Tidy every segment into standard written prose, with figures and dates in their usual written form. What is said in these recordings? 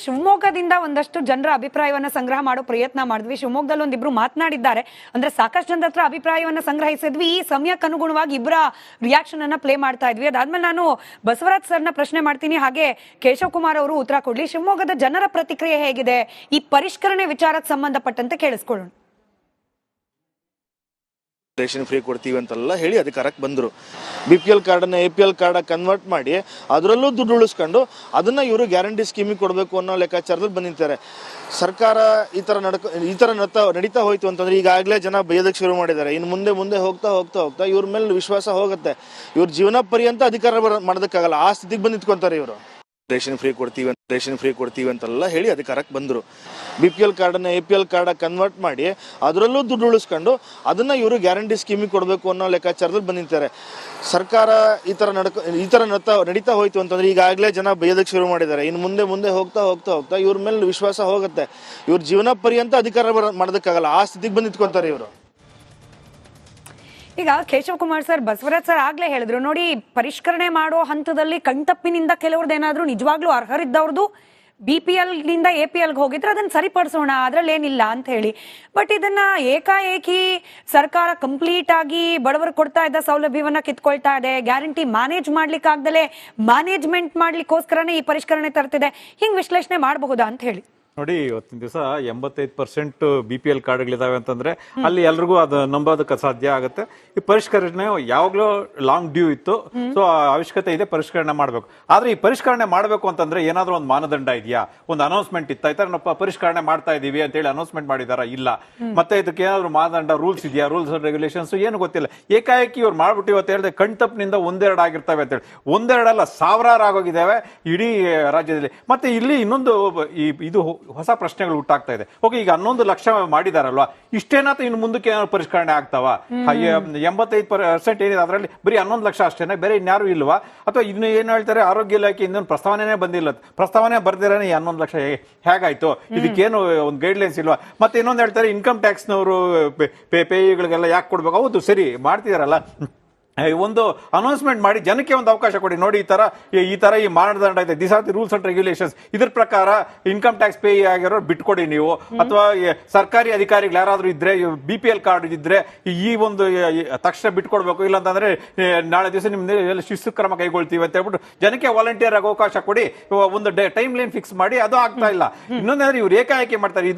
ಶಿವಮೊಗ್ಗದಿಂದ ಒಂದಷ್ಟು ಜನರ ಅಭಿಪ್ರಾಯವನ್ನ ಸಂಗ್ರಹ ಮಾಡೋ ಪ್ರಯತ್ನ ಮಾಡಿದ್ವಿ. ಶಿವಮೊಗ್ಗದಲ್ಲಿ ಒಂದಿಬ್ರು ಮಾತನಾಡಿದ್ದಾರೆ. ಅಂದ್ರೆ ಸಾಕಷ್ಟು ಜನರ ಹತ್ರ ಅಭಿಪ್ರಾಯವನ್ನ ಸಂಗ್ರಹಿಸಿದ್ವಿ. ಈ ಸಮಯಕ್ಕೆ ಅನುಗುಣವಾಗಿ ಇಬ್ಬರ ರಿಯಾಕ್ಷನ್ ಅನ್ನ ಪ್ಲೇ ಮಾಡ್ತಾ ಇದ್ವಿ. ಅದಾದ್ಮೇಲೆ ನಾನು ಬಸವರಾಜ್ ಸರ್ನ ಪ್ರಶ್ನೆ ಮಾಡ್ತೀನಿ, ಹಾಗೆ ಕೇಶವ್ ಕುಮಾರ್ ಅವರು ಉತ್ತರ ಕೊಡ್ಲಿ. ಶಿವಮೊಗ್ಗದ ಜನರ ಪ್ರತಿಕ್ರಿಯೆ ಹೇಗಿದೆ ಈ ಪರಿಷ್ಕರಣೆ ವಿಚಾರಕ್ಕೆ ಸಂಬಂಧಪಟ್ಟಂತೆ ಕೇಳಿಸ್ಕೊಳ್ಳೋಣ. ರೇಷನ್ ಫ್ರೀ ಕೊಡ್ತೀವಿ ಅಂತೆಲ್ಲ ಹೇಳಿ ಅಧಿಕಾರಕ್ಕೆ ಬಂದರು. BPL ಕಾರ್ಡನ್ನು APL ಕಾರ್ಡ್ ಕನ್ವರ್ಟ್ ಮಾಡಿ ಅದರಲ್ಲೂ ದುಡ್ಡು ಉಳಿಸ್ಕೊಂಡು ಅದನ್ನು ಇವರು ಗ್ಯಾರಂಟಿ ಸ್ಕೀಮಿಗೆ ಕೊಡಬೇಕು ಅನ್ನೋ ಲೆಕ್ಕಾಚಾರದಲ್ಲಿ ಬಂದಿರ್ತಾರೆ. ಸರ್ಕಾರ ಈ ಥರ ನಡೀತಾ ಹೋಯ್ತು ಅಂತಂದ್ರೆ ಈಗಾಗಲೇ ಜನ ಬೈಯೋದಕ್ಕೆ ಶುರು ಮಾಡಿದ್ದಾರೆ. ಇನ್ನು ಮುಂದೆ ಹೋಗ್ತಾ ಇವ್ರ ಮೇಲೆ ವಿಶ್ವಾಸ ಹೋಗುತ್ತೆ. ಇವ್ರ ಜೀವನ ಪರ್ಯಂತ ಅಧಿಕಾರ ಮಾಡೋದಕ್ಕಾಗಲ್ಲ, ಆ ಸ್ಥಿತಿಗೆ ಬಂದು ನಿಂತ್ಕೊಂತಾರೆ ಇವರು. ರೇಷನ್ ಫ್ರೀ ಕೊಡ್ತೀವಿ ಅಂತೆಲ್ಲ ಹೇಳಿ ಅಧಿಕಾರಕ್ಕೆ ಬಂದರು. BPL ಕಾರ್ಡನ್ನು APL ಕಾರ್ಡ್ ಕನ್ವರ್ಟ್ ಮಾಡಿ ಅದರಲ್ಲೂ ದುಡ್ಡು ಉಳಿಸ್ಕೊಂಡು ಅದನ್ನು ಇವರು ಗ್ಯಾರಂಟಿ ಸ್ಕೀಮಿಗೆ ಕೊಡಬೇಕು ಅನ್ನೋ ಲೆಕ್ಕಾಚಾರದಲ್ಲಿ ಬಂದಿರ್ತಾರೆ. ಸರ್ಕಾರ ಈ ಥರ ನಡೀತಾ ಹೋಯ್ತು ಅಂತಂದ್ರೆ ಈಗಾಗಲೇ ಜನ ಬೈಯೋದಕ್ಕೆ ಶುರು ಮಾಡಿದ್ದಾರೆ. ಇನ್ನು ಮುಂದೆ ಹೋಗ್ತಾ ಇವ್ರ ಮೇಲೆ ವಿಶ್ವಾಸ ಹೋಗುತ್ತೆ. ಇವ್ರ ಜೀವನ ಪರ್ಯಂತ ಅಧಿಕಾರ ಮಾಡೋದಕ್ಕಾಗಲ್ಲ, ಆ ಸ್ಥಿತಿಗೆ ಬಂದು ನಿಂತ್ಕೊಂತಾರೆ ಇವರು. ಈಗ ಕೇಶವ್ ಕುಮಾರ್ ಸರ್, ಬಸವರಾಜ್ ಸರ್ ಆಗ್ಲೇ ಹೇಳಿದ್ರು ನೋಡಿ, ಪರಿಷ್ಕರಣೆ ಮಾಡೋ ಹಂತದಲ್ಲಿ ಕಣ್ತಪ್ಪಿನಿಂದ ಕೆಲವ್ರದ್ದು ಏನಾದ್ರು ನಿಜವಾಗ್ಲೂ ಅರ್ಹರಿದ್ದವ್ರದ್ದು BPL ನಿಂದ APLಗೆ ಹೋಗಿದ್ರೆ ಅದನ್ನ ಸರಿಪಡಿಸೋಣ, ಅದ್ರಲ್ಲಿ ಏನಿಲ್ಲ ಅಂತ ಹೇಳಿ. ಬಟ್ ಇದನ್ನ ಏಕಾಏಕಿ ಸರ್ಕಾರ ಕಂಪ್ಲೀಟ್ ಆಗಿ ಬಡವರು ಕೊಡ್ತಾ ಇದ್ದ ಸೌಲಭ್ಯವನ್ನ ಕಿತ್ಕೊಳ್ತಾ ಇದೆ. ಗ್ಯಾರಂಟಿ ಮ್ಯಾನೇಜ್ ಮಾಡ್ಲಿಕ್ಕೆ ಆಗ್ದಲೆ ಮ್ಯಾನೇಜ್ಮೆಂಟ್ ಮಾಡ್ಲಿಕ್ಕೋಸ್ಕರನೇ ಈ ಪರಿಷ್ಕರಣೆ ತರ್ತಿದೆ. ಹಿಂಗ್ ವಿಶ್ಲೇಷಣೆ ಮಾಡಬಹುದಾ ಅಂತ ಹೇಳಿ. ನೋಡಿ, ಇವತ್ತಿನ ದಿವಸ 85% BPL ಕಾರ್ಡ್ಗಳಿದಾವೆ ಅಂತಂದ್ರೆ ಅಲ್ಲಿ ಎಲ್ರಿಗೂ ಅದು ನಂಬೋದಕ್ಕೆ ಸಾಧ್ಯ ಆಗುತ್ತೆ. ಈ ಪರಿಷ್ಕರಣೆ ಯಾವಾಗ್ಲೂ ಲಾಂಗ್ ಡ್ಯೂ ಇತ್ತು. ಸೊ ಅವಶ್ಯಕತೆ ಇದೆ, ಪರಿಷ್ಕರಣೆ ಮಾಡಬೇಕು. ಆದ್ರೆ ಈ ಪರಿಷ್ಕರಣೆ ಮಾಡಬೇಕು ಅಂತಂದ್ರೆ ಏನಾದ್ರೂ ಒಂದು ಮಾನದಂಡ ಇದೆಯಾ, ಒಂದು ಅನೌನ್ಸ್ಮೆಂಟ್ ಇತ್ತ, ಈ ತರ ಪರಿಷ್ಕರಣೆ ಮಾಡ್ತಾ ಇದೀವಿ ಅಂತ ಹೇಳಿ ಅನೌನ್ಸ್ಮೆಂಟ್ ಮಾಡಿದಾರ? ಇಲ್ಲ. ಮತ್ತೆ ಇದಕ್ಕೆ ಏನಾದ್ರು ಮಾನದಂಡ, ರೂಲ್ಸ್ ಇದೆಯಾ? ರೂಲ್ಸ್ ಅಂಡ್ ರೆಗ್ಯುಲೇಷನ್ಸ್ ಏನು ಗೊತ್ತಿಲ್ಲ. ಏಕಾಏಕಿ ಇವ್ರು ಮಾಡ್ಬಿಟ್ಟು ಇವತ್ತು ಹೇಳಿದ್ರೆ ಕಣ್ತಪ್ಪಿನಿಂದ ಒಂದೆರಡು ಆಗಿರ್ತವೆ ಅಂತ ಹೇಳಿ. ಒಂದೆರಡಲ್ಲ, ಸಾವಿರಾರು ಆಗೋಗಿದ್ದಾವೆ ಇಡೀ ರಾಜ್ಯದಲ್ಲಿ. ಮತ್ತೆ ಇಲ್ಲಿ ಇನ್ನೊಂದು ಇದು ಹೊಸ ಪ್ರಶ್ನೆಗಳು ಹುಟ್ಟಾಗ್ತಾ ಇದೆ. ಓಕೆ, ಈಗ 11 ಲಕ್ಷ ಮಾಡಿದಾರಲ್ವಾ, ಇಷ್ಟೇನಾತ ಇನ್ನು ಮುಂದಕ್ಕೆ ಏನಾದ್ರು ಪರಿಷ್ಕರಣೆ ಆಗ್ತಾವ? 85% ಏನಿದೆ ಅದರಲ್ಲಿ ಬರೀ 11 ಲಕ್ಷ ಅಷ್ಟೇನೆ, ಬೇರೆ ಇನ್ಯಾರು ಇಲ್ವಾ? ಅಥವಾ ಇನ್ನು ಏನು ಹೇಳ್ತಾರೆ, ಆರೋಗ್ಯ ಇಲಾಖೆ ಇನ್ನೊಂದು ಪ್ರಸ್ತಾವನೆ ಬಂದಿಲ್ಲ, ಪ್ರಸ್ತಾವನೆ ಬರ್ದಿರಾನೆ 11 ಲಕ್ಷ ಹೇಗಾಯ್ತು? ಇದಕ್ಕೇನು ಒಂದು ಗೈಡ್ ಲೈನ್ಸ್ ಇಲ್ವಾ? ಮತ್ತೆ ಇನ್ನೊಂದು ಹೇಳ್ತಾರೆ, ಇನ್ಕಮ್ ಟ್ಯಾಕ್ಸ್ನವರು ಪೇಯಿಗಳಿಗೆಲ್ಲ ಯಾಕೆ ಕೊಡ್ಬೇಕು? ಹೌದು, ಸರಿ ಮಾಡ್ತಿದಾರಲ್ಲ, ಒಂದು ಅನೌನ್ಸ್ಮೆಂಟ್ ಮಾಡಿ ಜನಕ್ಕೆ ಒಂದು ಅವಕಾಶ ಕೊಡಿ. ನೋಡಿ, ಈ ತರ ಈ ಮಾನದಂಡ ಇದೆ, this are the rules and regulations, ಇದ್ರ ಪ್ರಕಾರ ಇನ್ಕಮ್ ಟ್ಯಾಕ್ಸ್ ಪೇ ಆಗಿರೋ ಬಿಟ್ಕೊಡಿ ನೀವು. ಅಥವಾ ಸರ್ಕಾರಿ ಅಧಿಕಾರಿಗಳು ಯಾರಾದ್ರೂ ಇದ್ರೆ, BPL ಕಾರ್ಡ್ ಇದ್ರೆ ಈ ಒಂದು ತಕ್ಷಣ ಬಿಟ್ಕೊಡ್ಬೇಕು. ಇಲ್ಲಾಂತಂದ್ರೆ ನಾಳೆ ದಿವಸ ನಿಮ್ದು ಶಿಸ್ತು ಕ್ರಮ ಕೈಗೊಳ್ತೀವಿ ಅಂತ ಹೇಳ್ಬಿಟ್ಟು ಜನಕ್ಕೆ ವಾಲಂಟಿಯರ್ ಆಗಿ ಅವಕಾಶ ಕೊಡಿ. ಒಂದು ಟೈಮ್ ಲೈನ್ ಫಿಕ್ಸ್ ಮಾಡಿ. ಅದು ಆಗ್ತಾ ಇಲ್ಲ. ಇನ್ನೊಂದ್ರೆ ಇವ್ರು ಏಕಾಏಕಿ ಮಾಡ್ತಾರೆ.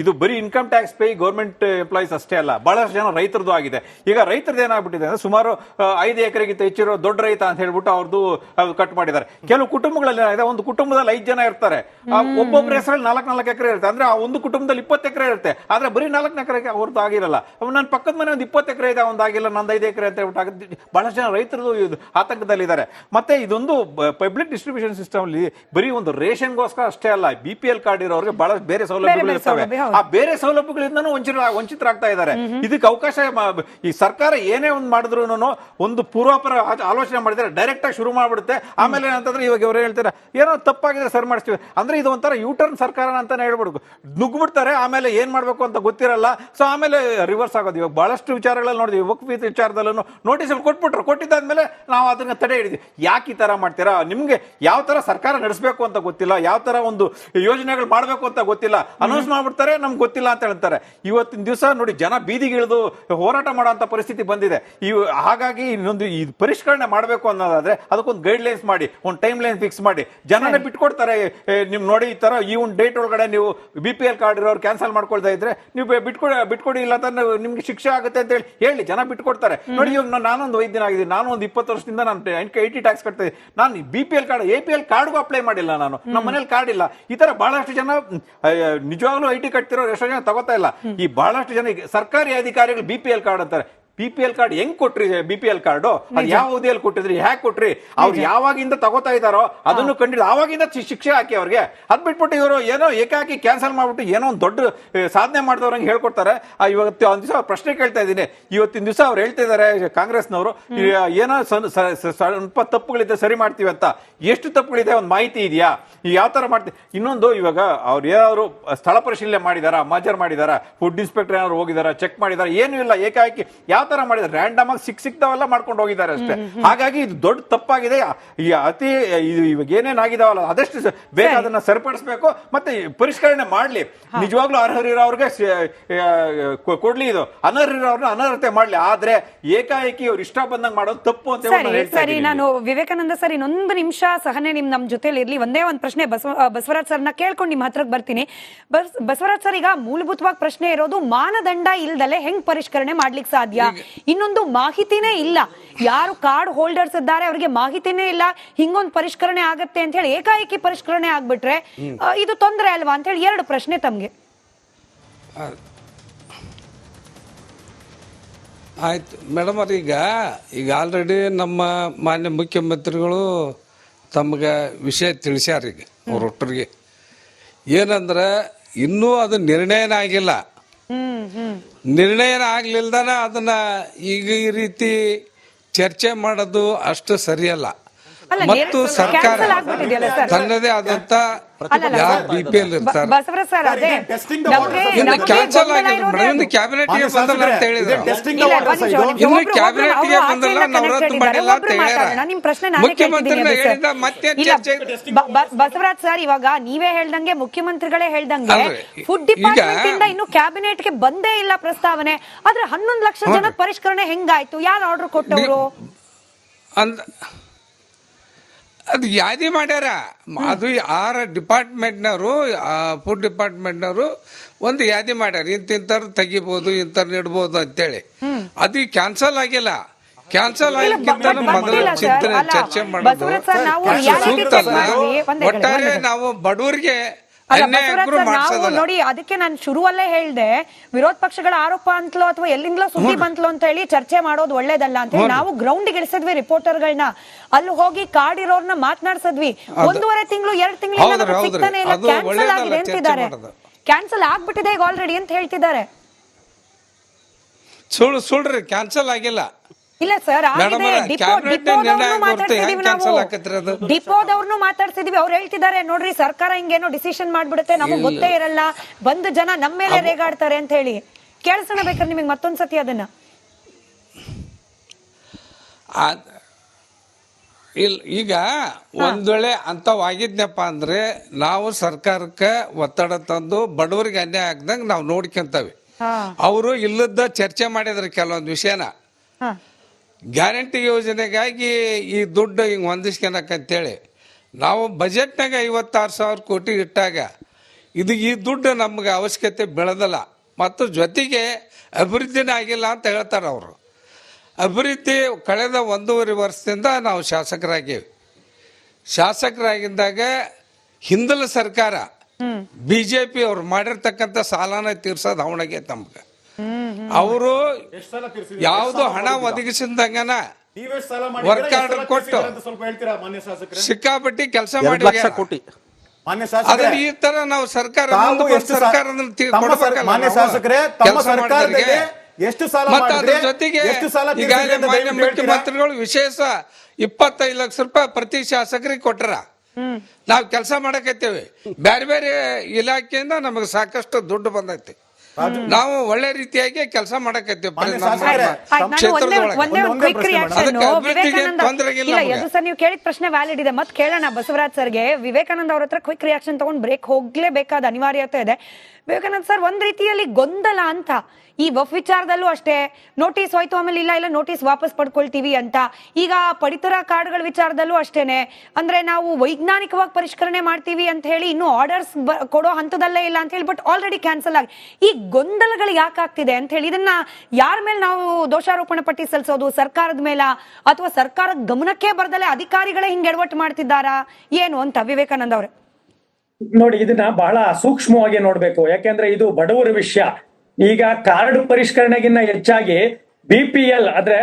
ಇದು ಬರೀ income tax pay government employees ಅಷ್ಟೇ ಅಲ್ಲ, ಬಹಳಷ್ಟು ಜನ ರೈತರದ್ದು ಆಗಿದೆ. ಈಗ ರೈತರದ್ದು ಏನಾಗ್ಬಿಟ್ಟಿದೆ ಅಂದ್ರೆ, ಸುಮಾರು 5 ಎಕರೆಗಿಂತ ಹೆಚ್ಚಿರೋ ದೊಡ್ಡ ರೈತ ಅಂತ ಹೇಳ್ಬಿಟ್ಟು ಅವ್ರದ್ದು ಕಟ್ ಮಾಡಿದ್ದಾರೆ. ಕೆಲವು ಕುಟುಂಬಗಳಲ್ಲಿ ಏನಾಗಿದೆ, ಒಂದು ಕುಟುಂಬದಲ್ಲಿ 5 ಜನ ಇರ್ತಾರೆ, ಒಬ್ಬೊಬ್ಬರ ಹೆಸರಲ್ಲಿ 4 ಎಕರೆ ಇರುತ್ತೆ. ಅಂದ್ರೆ ಆ ಒಂದು ಕುಟುಂಬದಲ್ಲಿ 20 ಎಕರೆ ಇರುತ್ತೆ. ಆದ್ರೆ ಬರೀ 4 ಎಕರೆಗೆ ಅವ್ರದ್ದು ಆಗಿರಲ್ಲ. ನನ್ನ ಪಕ್ಕದ ಮನೆ ಒಂದು 20 ಎಕರೆ ಇದೆ, ಒಂದಾಗಿಲ್ಲ, ನಂದು 5 ಎಕರೆ ಅಂತ ಹೇಳ್ಬಿಟ್ಟು ಬಹಳಷ್ಟು ಜನ ರೈತರದ್ದು ಆತಂಕದಲ್ಲಿದ್ದಾರೆ. ಮತ್ತೆ ಇದೊಂದು ಪಬ್ಲಿಕ್ ಡಿಸ್ಟ್ರಿಬ್ಯೂಷನ್ ಸಿಸ್ಟಮ್ ಅಲ್ಲಿ ಬರೀ ಒಂದು ರೇಷನ್ಗೋಸ್ಕರ ಅಷ್ಟೇ ಅಲ್ಲ, BPL ಕಾರ್ಡ್ ಇರೋರಿಗೆ ಬಹಳಷ್ಟು ಬೇರೆ ಸೌಲಭ್ಯಗಳು ಇರ್ತವೆ. ಆ ಬೇರೆ ಸೌಲಭ್ಯಗಳಿಂದನೂ ವಂಚಿತರಾಗ್ತಾ ಇದ್ದಾರೆ. ಇದಕ್ಕೆ ಅವಕಾಶ ಈ ಸರ್ಕಾರ ಏನೇ ಒಂದು ಮಾಡಿದ್ರು ಒಂದು ಪೂರ್ವಾಪರ ಆಲೋಚನೆ ಮಾಡಿದ್ರೆ ಡೈರೆಕ್ಟ್ ಆಗಿ ಶುರು ಮಾಡ್ಬಿಡುತ್ತೆ. ಆಮೇಲೆ ಏನಂತಂದ್ರೆ, ಇವಾಗ ಇವರು ಹೇಳ್ತಾರೆ ಏನೋ ತಪ್ಪಾಗಿದೆ ಸರಿ ಮಾಡಿಸ್ತೀವಿ ಅಂದ್ರೆ, ಇದು ಒಂಥರ ಯೂಟರ್ನ್ ಸರ್ಕಾರ ಅಂತಾನೆ ಹೇಳ್ಬಿಡ್ಬೇಕು. ನುಗ್ಬಿಡ್ತಾರೆ, ಆಮೇಲೆ ಏನ್ ಮಾಡ್ಬೇಕು ಅಂತ ಗೊತ್ತಿರಲ್ಲ. ಸೊ ಆಮೇಲೆ ರಿವರ್ಸ್ ಆಗೋದು. ಇವಾಗ ಬಹಳಷ್ಟು ವಿಚಾರಗಳಲ್ಲಿ ನೋಡಿದ್ವಿ, ವಕ್ಫ್ ವಿಚಾರದಲ್ಲೂ ನೋಟಿಸ್ ಕೊಟ್ಟಿದ್ದಾದ್ಮೇಲೆ ನಾವು ಅದನ್ನ ತಡೆ ಹಿಡಿದ್ವಿ. ಯಾಕೆ ಈ ತರ ಮಾಡ್ತೀರಾ? ನಿಮ್ಗೆ ಯಾವ ತರ ಸರ್ಕಾರ ನಡೆಸಬೇಕು ಅಂತ ಗೊತ್ತಿಲ್ಲ, ಯಾವ ತರ ಒಂದು ಯೋಜನೆಗಳು ಮಾಡಬೇಕು ಅಂತ ಗೊತ್ತಿಲ್ಲ, ಅನೌನ್ಸ್ ಮಾಡ್ಬಿಡ್ತಾರೆ, ನಮ್ಗೆ ಗೊತ್ತಿಲ್ಲ ಅಂತ ಹೇಳ್ತಾರೆ. ಇವತ್ತಿನ ದಿವಸ ನೋಡಿ, ಜನ ಬೀದಿಗಿಳಿದು ಹೋರಾಟ ಮಾಡುವಂತ ಪರಿಸ್ಥಿತಿ ಬಂದಿದೆ. ಹಾಗಾಗಿ ಇನ್ನೊಂದು ಈ ಪರಿಷ್ಕರಣೆ ಮಾಡಬೇಕು ಅನ್ನೋದಾದ್ರೆ ಅದಕ್ಕೊಂದು ಗೈಡ್ ಲೈನ್ಸ್ ಮಾಡಿ, ಒಂದು ಟೈಮ್ ಲೈನ್ ಫಿಕ್ಸ್ ಮಾಡಿ, ಜನನೇ ಬಿಟ್ಕೊಡ್ತಾರೆ. ನಿಮ್ ನೋಡಿ, ಈ ತರ ಈ ಒಂದು ಡೇಟ್ ಒಳಗಡೆ ನೀವು BPL ಕಾರ್ಡ್ ಇರೋರು ಕ್ಯಾನ್ಸಲ್ ಮಾಡ್ಕೊಳ್ತಾ ಇದ್ರೆ ನೀವು ಬಿಟ್ಕೊಡಿ ಇಲ್ಲ ಅಂತ ನಿಮ್ಗೆ ಶಿಕ್ಷೆ ಆಗುತ್ತೆ ಅಂತ ಹೇಳಿ ಜನ ಬಿಟ್ಕೊಡ್ತಾರೆ. ನೋಡಿ, ಇವಾಗ ನಾನೊಂದು ವೈದ್ಯನಾಗಿದ್ದೀನಿ, ನಾನು ಒಂದು 20 ವರ್ಷದಿಂದ ನಾನು 80 ಟ್ಯಾಕ್ಸ್ ಕಟ್ತಾ ಇದ್ದೀನಿ. ನಾನು BPL ಕಾರ್ಡ್ APL ಕಾರ್ಡ್ಗೂ ಅಪ್ಲೈ ಮಾಡಿಲ್ಲ, ನಮ್ಮ ಮನೇಲಿ ಕಾರ್ಡ್ ಇಲ್ಲ. ಈ ತರ ಬಹಳಷ್ಟು ಜನ ನಿಜವಾಗ್ಲೂ IT ಕಟ್ತಿರೋ ಎಷ್ಟೋ ಜನ ತಗೋತಾ ಇಲ್ಲ. ಈ ಬಹಳಷ್ಟು ಜನ ಸರ್ಕಾರಿ ಅಧಿಕಾರಿಗಳು BPL ಕಾರ್ಡ್ ಅಂತಾರೆ. BPL ಕಾರ್ಡ್ ಹೆಂಗ್ ಕೊಟ್ರಿ? BPL ಕಾರ್ಡ್ ಅದು ಯಾವ ಅವಧಿಯಲ್ಲಿ ಕೊಟ್ಟಿದ್ರಿ, ಹ್ಯಾಕ್ ಕೊಟ್ರಿ? ಅವ್ರು ಯಾವಾಗಿಂದ ತಗೋತಾ ಇದಾರೋ ಅದನ್ನು ಕಂಡಿದ್ದು ಆವಾಗಿಂದ ಶಿಕ್ಷೆ ಹಾಕಿ ಅವ್ರಿಗೆ. ಅದ್ ಬಿಟ್ಬಿಟ್ಟು ಇವರು ಏನೋ ಏಕಾಕಿ ಕ್ಯಾನ್ಸಲ್ ಮಾಡ್ಬಿಟ್ಟು ಏನೋ ಒಂದು ದೊಡ್ಡ ಸಾಧನೆ ಮಾಡಿದವ್ರಂಗೆ ಹೇಳ್ಕೊಡ್ತಾರೆ. ಇವತ್ತು ಒಂದ್ ದಿವಸ ಪ್ರಶ್ನೆ ಕೇಳ್ತಾ ಇದ್ದೀನಿ. ಇವತ್ತಿನ ದಿವಸ ಅವ್ರು ಹೇಳ್ತಾ ಇದಾರೆ ಕಾಂಗ್ರೆಸ್ನವರು, ಏನೋ ಸ್ವಲ್ಪ ತಪ್ಪುಗಳಿದೆ ಸರಿ ಮಾಡ್ತೀವಿ ಅಂತ. ಎಷ್ಟು ತಪ್ಪುಗಳಿದೆ ಒಂದು ಮಾಹಿತಿ ಇದೆಯಾ? ಯಾವ ತರ ಮಾಡ್ತೀವಿ? ಇನ್ನೊಂದು, ಇವಾಗ ಅವ್ರು ಏನಾದ್ರು ಸ್ಥಳ ಪರಿಶೀಲನೆ ಮಾಡಿದಾರ, ಮಾಜರ್ ಮಾಡಿದಾರ, ಫುಡ್ ಇನ್ಸ್ಪೆಕ್ಟರ್ ಏನಾದ್ರು ಹೋಗಿದಾರ, ಚೆಕ್ ಮಾಡಿದಾರ? ಏನೂ ಇಲ್ಲ. ಏಕಾಏಕಿ ಯಾವ ತರ ಮಾಡಿದ್ದಾರೆ, ರ್ಯಾಂಡಮ್ ಆಗಿ ಸಿಕ್ತಾವೆಲ್ಲ ಮಾಡ್ಕೊಂಡು ಹೋಗಿದ್ದಾರೆ ಅಷ್ಟೇ. ಹಾಗಾಗಿ ಇದು ದೊಡ್ಡ ತಪ್ಪಾಗಿದೆ. ಈ ಅತಿ ಇವಾಗ ಏನೇನಾಗಿದಾವಲ್ಲ ಅದಷ್ಟು ಬೇಗ ಅದನ್ನ ಸರಿಪಡಿಸಬೇಕು, ಮತ್ತೆ ಪರಿಷ್ಕರಣೆ ಮಾಡ್ಲಿ. ನಿಜವಾಗ್ಲೂ ಅರ್ಹರಿರೋರ್ಗೆ ಕೊಡ್ಲಿ, ಇದು ಅನರ್ಹರಿರೋರ್ನ ಅನರ್ಹತೆ ಮಾಡ್ಲಿ. ಆದ್ರೆ ಏಕಾಏಕಿ ಅವ್ರು ಇಷ್ಟ ಬಂದಂಗೆ ಮಾಡೋದು ತಪ್ಪು ಅಂತ ಸರಿ. ನಾನು ವಿವೇಕಾನಂದ ಸರ್ ಇನ್ನೊಂದು ನಿಮಿಷ ಸಹನೆ ನಮ್ ಜೊತೆಲಿ ಇರ್ಲಿ. ಒಂದೇ ಒಂದು ಪ್ರಶ್ನೆ ಬಸವರಾಜ್ ಸರ್ನ ಕೇಳ್ಕೊಂಡು ನಿಮ್ ಹತ್ರಕ್ಕೆ ಬರ್ತೀನಿ. ಬಸವರಾಜ್ ಸರ್, ಈಗ ಮೂಲಭೂತವಾಗಿ ಪ್ರಶ್ನೆ ಇರೋದು ಮಾನದಂಡ ಇಲ್ದಲೆ ಹೆಂಗ್ ಪರಿಷ್ಕರಣೆ ಮಾಡ್ಲಿಕ್ಕೆ ಸಾಧ್ಯ? ಇನ್ನೊಂದು ಮಾಹಿತಿನೇ ಇಲ್ಲ, ಯಾರು ಕಾರ್ಡ್ ಹೋಲ್ಡರ್ಸ್ ಇದ್ದಾರೆ ಅವರಿಗೆ ಮಾಹಿತಿನೇ ಇಲ್ಲ, ಹಿಂಗೊಂದು ಪರಿಷ್ಕರಣೆ ಆಗತ್ತೆ ಅಂತ ಹೇಳಿ ಏಕಾಏಕಿ ಪರಿಷ್ಕರಣೆ ಆಗ್ಬಿಟ್ರೆ ಇದು ತೊಂದರೆ ಅಲ್ವಾ ಅಂತ ಹೇಳಿ ಎರಡು ಪ್ರಶ್ನೆ ತಮ್ಗೆ. ಆಯ್ತು ಮೇಡಮ್ ಅವ್ರ, ಈಗ ಆಲ್ರೆಡಿ ನಮ್ಮ ಮಾನ್ಯ ಮುಖ್ಯಮಂತ್ರಿಗಳು ತಮ್ಗೆ ವಿಷಯ ತಿಳಿಸ್ಯಾರ. ಈಗ ಅವ್ರೊಟ್ಟರಿಗೆ ಏನಂದ್ರೆ ಇನ್ನೂ ಅದು ನಿರ್ಣಯನ ಆಗಿಲ್ಲ. ನಿರ್ಣಯನ ಆಗ್ಲಿಲ್ದಾನ ಅದನ್ನ ಈಗ ಈ ರೀತಿ ಚರ್ಚೆ ಮಾಡೋದು ಅಷ್ಟು ಸರಿಯಲ್ಲ. ಮತ್ತು ಸರ್ಕಾರ ತನ್ನದೇ ಆದಂತ ಯಾರು BPL ಇರ್ತಾರೆ ಇನ್ನು ಕ್ಯಾನ್ಸಲ್ ಆಗಿಲ್ಲ ಮೇಡಮ್. ಇನ್ನು ಕ್ಯಾಬಿನೆಟ್ಗೆ ಬಂದಲ್ಲ ಅಂತ ಹೇಳಿದ್ರು. ಇನ್ನು ಕ್ಯಾಬಿನೆಟ್ಗೆ ಬಂದಲ್ಲ, ನಾವು ರದ್ದು ಮಾಡಿಲ್ಲ ಅಂತ ಹೇಳ್ಯಾರ. ಮುಖ್ಯಮಂತ್ರಿನ ಹೇಳಿದ ಮತ್ತೆ ಚರ್ಚೆ. ಬಸವರಾಜ್ ಸರ್, ಇವಾಗ ನೀವೇ ಹೇಳ್ದಂಗೆ ಮುಖ್ಯಮಂತ್ರಿಗಳೇ ಹೇಳ್ದಂಗೆ ಫುಡ್ ಡಿಪಾರ್ಟ್ಮೆಂಟ್ ಇಂದ ಇನ್ನು ಕ್ಯಾಬಿನೆಟ್ಗೆ ಬಂದೇ ಇಲ್ಲ ಪ್ರಸ್ತಾವನೆ. ಆದ್ರೆ 11 ಲಕ್ಷ ಜನಕ್ಕೆ ಪರಿಷ್ಕರಣೆ ಹೆಂಗಾಯ್ತು? ಯಾರು ಆರ್ಡರ್ ಕೊಟ್ಟವರು? ಅದು ಯಾದಿ ಮಾಡ್ಯಾರ. ಅದು 6 ಡಿಪಾರ್ಟ್ಮೆಂಟ್ನವರು, ಫುಡ್ ಡಿಪಾರ್ಟ್ಮೆಂಟ್ನವರು ಒಂದು ಯಾದಿ ಮಾಡ್ಯಾರ, ಇಂಥವ್ರು ತೆಗಿಬಹುದು, ಇಂಥವ್ರು ಇಡ್ಬೋದು ಅಂತೇಳಿ. ಅದು ಕ್ಯಾನ್ಸಲ್ ಆಗಿಲ್ಲ. ಕ್ಯಾನ್ಸಲ್ ಆಗಿಕ್ಕಿಂತ ಮೊದಲು ಚರ್ಚೆ ಮಾಡೋದು ಸೂಕ್ತ ಅಲ್ಲ. ಒಟ್ಟಾರೆ ನಾವು ಬಡವರಿಗೆ ನೋಡಿ, ಅದಕ್ಕೆ ನಾನು ಶುರುವಲ್ಲೇ ಹೇಳ್ದೆ, ವಿರೋಧ ಪಕ್ಷಗಳ ಆರೋಪ ಅಂತಲೋ ಅಥವಾ ಎಲ್ಲಿಂದಲೋ ಸುದ್ದಿ ಬಂತಲೋ ಅಂತ ಹೇಳಿ ಚರ್ಚೆ ಮಾಡೋದು ಒಳ್ಳೇದಲ್ಲ ಅಂತ ಹೇಳಿ ನಾವು ಗ್ರೌಂಡ್ ಇಳಿಸಿದ್ವಿ ರಿಪೋರ್ಟರ್ಗಳನ್ನ. ಅಲ್ಲಿ ಹೋಗಿ ಕಾರ್ಡ್ ಇರೋರ್ನ ಮಾತನಾಡ್ಸದ್ವಿ. 1.5 ತಿಂಗಳು 2 ತಿಂಗಳು ಸಿಗ್ತಾನೆ ಇಲ್ಲ, ಕ್ಯಾನ್ಸಲ್ ಆಗಿದೆ ಅಂತಿದ್ದಾರೆ. ಕ್ಯಾನ್ಸಲ್ ಆಗ್ಬಿಟ್ಟಿದೆ ಈಗ ಆಲ್ರೆಡಿ ಅಂತ ಹೇಳ್ತಿದ್ದಾರೆ. ಸುಳ್ಳ್ರಿ, ಕ್ಯಾನ್ಸಲ್ ಆಗಿಲ್ಲ. ಇಲ್ಲ ಸರ್, ಡಿಪೋದವ್ರನ್ನು ಮಾತಾಡ್ಸಿದೀವಿ. ಅವ್ರು ಹೇಳ್ತಿದ್ದಾರೆ, ನೋಡ್ರಿ ಸರ್ಕಾರ ಹಿಂಗೇನೋ ಡಿಸಿಷನ್ ಮಾಡ್ಬಿಡುತ್ತೆ, ನಮಗ್ ಗೊತ್ತೇ ಇರಲ್ಲ, ಬಂದು ಜನ ನಮ್ಮ ಮೇಲೆ ರೇಗಾಡ್ತಾರೆ ಅಂತ ಹೇಳಿ. ಕೇಳಿಸೋಣ ಬೇಕಾದ್ರೆ ನಿಮಗೆ ಮತ್ತೊಂದ್ಸತಿ ಅದನ್ನ. ಈಗ ಒಂದ್ ವೇಳೆ ಅಂತವಾಗಿದ್ನಪ್ಪ ಅಂದ್ರೆ ನಾವು ಸರ್ಕಾರಕ್ಕೆ ಒತ್ತಡ ತಂದು ಬಡವರಿಗೆ ಅನ್ಯಾಯ ಆಗ್ದಂಗ ನಾವು ನೋಡ್ಕೊಂತವಿ. ಅವರು ಇಲ್ಲದ ಚರ್ಚೆ ಮಾಡಿದ್ರು ಕೆಲವೊಂದು ವಿಷಯನ. ಗ್ಯಾರಂಟಿ ಯೋಜನೆಗಾಗಿ ಈ ದುಡ್ಡು ಹಿಂಗೆ ಹೊಂದಿಸ್ಕೊಳಕಂತೇಳಿ ನಾವು ಬಜೆಟ್ನಾಗ 56,000 ಕೋಟಿ ಇಟ್ಟಾಗ ಈ ದುಡ್ಡು ನಮ್ಗೆ ಅವಶ್ಯಕತೆ ಬೆಳೆದಲ್ಲ, ಮತ್ತು ಜೊತೆಗೆ ಅಭಿವೃದ್ಧಿನೇ ಆಗಿಲ್ಲ ಅಂತ ಹೇಳ್ತಾರೆ ಅವರು. ಅಭಿವೃದ್ಧಿ ಕಳೆದ 1.5 ವರ್ಷದಿಂದ ನಾವು ಶಾಸಕರಾಗಿದ್ದಾಗ ಹಿಂದಲ ಸರ್ಕಾರ BJP ಅವ್ರು ಮಾಡಿರ್ತಕ್ಕಂಥ ಸಾಲನ ತೀರ್ಸೋದು ಅವನಿಗೆ ತಮ್ಗೆ. ಅವರು ಯಾವ್ದು ಹಣ ಒದಗಿಸಿದಂಗನ ವರ್ಕ್ ಆರ್ಡರ್ ಕೊಟ್ಟು ಸಿಕ್ಕಾಪಟ್ಟಿ ಕೆಲಸ ಮಾಡಿ ಅದ್ರ ಈ ತರ ನಾವು ಸರ್ಕಾರ ಜೊತೆಗೆ ಈಗಾಗಲೇ ಮಾನ್ಯ ಮುಖ್ಯಮಂತ್ರಿಗಳು ವಿಶೇಷ 25 ಲಕ್ಷ ರೂಪಾಯಿ ಪ್ರತಿ ಶಾಸಕರಿಗೆ ಕೊಟ್ಟರ. ನಾವು ಕೆಲಸ ಮಾಡಕತ್ತೇವೆ. ಬೇರೆ ಬೇರೆ ಇಲಾಖೆಯಿಂದ ನಮಗೆ ಸಾಕಷ್ಟು ದುಡ್ಡು ಬಂದೈತಿ. ನಾವು ಒಳ್ಳೆ ರೀತಿಯಾಗಿ ಕೆಲಸ ಮಾಡಕತ್ತೇವೆ. ನೀವು ಕೇಳಿದ ಪ್ರಶ್ನೆ ವ್ಯಾಲಿಡ್ ಇದೆ. ಮತ್ತೆ ಕೇಳೋಣ ಬಸವರಾಜ್ ಸರ್ಗೆ. ವಿವೇಕಾನಂದ ಅವ್ರ ಹತ್ರ ಕ್ವಿಕ್ ರಿಯಾಕ್ಷನ್ ತಗೊಂಡು ಬ್ರೇಕ್ ಹೋಗ್ಲೇಬೇಕಾದ ಅನಿವಾರ್ಯತೆ ಇದೆ. ವಿವೇಕಾನಂದ ಸರ್, ಒಂದ್ ರೀತಿಯಲ್ಲಿ ಗೊಂದಲ ಅಂತ ಈ ವಫ್ ವಿಚಾರದಲ್ಲೂ ಅಷ್ಟೇ, ನೋಟಿಸ್ ಹೋಯ್ತು ಆಮೇಲೆ ಇಲ್ಲ ನೋಟಿಸ್ ವಾಪಸ್ ಪಡ್ಕೊಳ್ತೀವಿ ಅಂತ. ಈಗ ಪಡಿತರ ಕಾರ್ಡ್ಗಳ ವಿಚಾರದಲ್ಲೂ ಅಷ್ಟೇನೆ, ಅಂದ್ರೆ ನಾವು ವೈಜ್ಞಾನಿಕವಾಗಿ ಪರಿಷ್ಕರಣೆ ಮಾಡ್ತೀವಿ ಅಂತ ಹೇಳಿ ಇನ್ನೂ ಆರ್ಡರ್ಸ್ ಕೊಡೋ ಹಂತದಲ್ಲೇ ಇಲ್ಲ ಅಂತ ಹೇಳಿ, ಬಟ್ ಆಲ್ರೆಡಿ ಕ್ಯಾನ್ಸಲ್ ಆಗಿ. ಈ ಗೊಂದಲಗಳು ಯಾಕಾಗ್ತಿದೆ ಅಂತ ಹೇಳಿ, ಇದನ್ನ ಯಾರ ಮೇಲೆ ನಾವು ದೋಷಾರೋಪಣೆ ಪಟ್ಟಿ ಸಲ್ಲಿಸೋದು? ಸರ್ಕಾರದ ಮೇಲ, ಅಥವಾ ಸರ್ಕಾರದ ಗಮನಕ್ಕೆ ಬರ್ದಲೆ ಅಧಿಕಾರಿಗಳೇ ಹಿಂಗೆ ಎಡವಟ್ಟು ಮಾಡ್ತಿದ್ದಾರಾ ಏನು ಅಂತ? ವಿವೇಕಾನಂದ ಅವರೇ ನೋಡಿ, ಇದನ್ನ ಬಹಳ ಸೂಕ್ಷ್ಮವಾಗಿ ನೋಡ್ಬೇಕು. ಯಾಕೆಂದ್ರೆ ಇದು ಬಡವರ ವಿಷಯ. ಈಗ ಕಾರ್ಡ್ ಪರಿಷ್ಕರಣೆಗಿನ್ನ ಹೆಚ್ಚಾಗಿ BPL ಅಂದ್ರೆ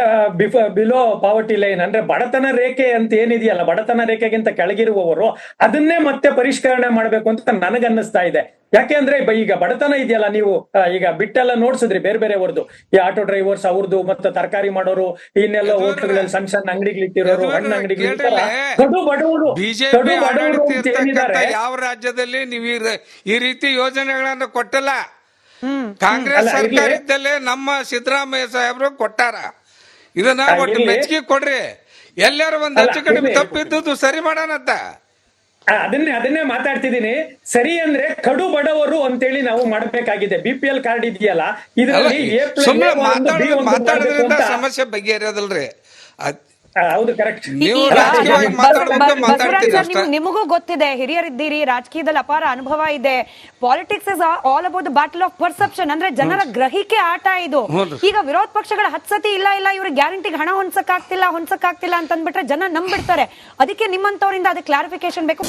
ಬಿಲೋ ಪಾವರ್ಟಿ ಲೈನ್ ಅಂದ್ರೆ ಬಡತನ ರೇಖೆ ಅಂತ ಏನಿದೆಯಲ್ಲ, ಬಡತನ ರೇಖೆಗಿಂತ ಕೆಳಗಿರುವವರು ಅದನ್ನೇ ಮತ್ತೆ ಪರಿಷ್ಕರಣೆ ಮಾಡ್ಬೇಕು ಅಂತ ನನಗನ್ನಿಸ್ತಾ ಇದೆ. ಯಾಕೆಂದ್ರೆ ಈಗ ಬಡತನ ಇದೆಯಲ್ಲ, ನೀವು ಈಗ ಬಿಟ್ಟೆಲ್ಲ ನೋಡ್ಸಿದ್ರಿ ಬೇರೆ ಬೇರೆ ಅವ್ರದ್ದು, ಈ ಆಟೋ ಡ್ರೈವರ್ಸ್ ಅವ್ರದ್ದು, ಮತ್ತೆ ತರಕಾರಿ ಮಾಡೋರು, ಇನ್ನೆಲ್ಲ ಹೋಟೆಲ್ಗಳಲ್ಲಿ ಸಣ್ಣ ಸಣ್ಣ ಅಂಗಡಿಗಳಿಟ್ಟಿರೋರು, ಹಣ್ಣು ಅಂಗಡಿಗಳಿರ್ತಾರ, ಕಡು ಬಡವರು ಯಾವ ರಾಜ್ಯದಲ್ಲಿ ನೀವು ಈ ರೀತಿ ಯೋಜನೆಗಳನ್ನ ಕೊಟ್ಟಲ್ಲ? ಕಾಂಗ್ರೆಸ್ ಅಲ್ಲ, ಸರ್ಕಾರ ಇರ್ಲಿ. ಇದ್ದಲ್ಲೇ ನಮ್ಮ ಸಿದ್ದರಾಮಯ್ಯ ಸಾಹೇಬ್ರು ಕೊಟ್ಟಾರ. ಇದನ್ನ ಒಟ್ಟು ಇರ್ಲಿ. ಮೆಚ್ಚುಗೆ ಕೊಡ್ರಿ. ಎಲ್ಲಾರು ಒಂದ್ ಅಲ್ಲ, ಹೆಚ್ಚು ಕಡಿಮೆ ಇರ್ಲಿ. ತಪ್ಪಿದ್ದು ಸರಿ ಮಾಡೋಣಂತ. ಅದನ್ನೇ ಮಾತಾಡ್ತಿದ್ದೀನಿ. ಸರಿ ಅಂದ್ರೆ ಕಡು ಬಡವರು ಅಂತೇಳಿ ನಾವು ಮಾಡಬೇಕಾಗಿದೆ. BPL ಕಾರ್ಡ್ ಇದೆಯಲ್ಲ ಇದರಲ್ಲಿ ಸುಮ್ಮನೆ ಮಾತಾಡೋದ್ರಿಂದ ಸಮಸ್ಯೆ ಬಗೆಹರಿಯೋದಲ್ರಿ. ಹೌದು, ಕರೆಕ್ಟ್. ನೀವು ಈಗ ರಾಜಕೀಯವಾಗಿ ಮಾತಾಡ್ಬೇಕು ಮಾತಾಡ್ತೀರಿ ಸರ್, ಅಷ್ಟೇ. ನಿಮಗೂ ಗೊತ್ತಿದೆ, ಹಿರಿಯರಿದ್ದೀರಿ, ರಾಜಕೀಯದಲ್ಲಿ ಅಪಾರ ಅನುಭವ ಇದೆ. Politics is all about the battle of perception, ಅಂದ್ರೆ ಜನರ ಗ್ರಹಿಕೆ ಆಟ ಇದು. ಈಗ ವಿರೋಧ ಪಕ್ಷಗಳ 10 ಸತಿ ಇಲ್ಲ ಇವ್ರಿಗೆ ಗ್ಯಾರಂಟಿಗೆ ಹಣ ಹೊಂದ್ಸಕ್ಕಾಗ್ತಿಲ್ಲ ಅಂತ ಅಂದ್ಬಿಟ್ರೆ ಜನ ನಂಬಿಡ್ತಾರೆ. ಅದಕ್ಕೆ ನಿಮ್ಮಂತವರಿಂದ ಅದಕ್ಕೆ ಕ್ಲಾರಿಫಿಕೇಶನ್ ಬೇಕು.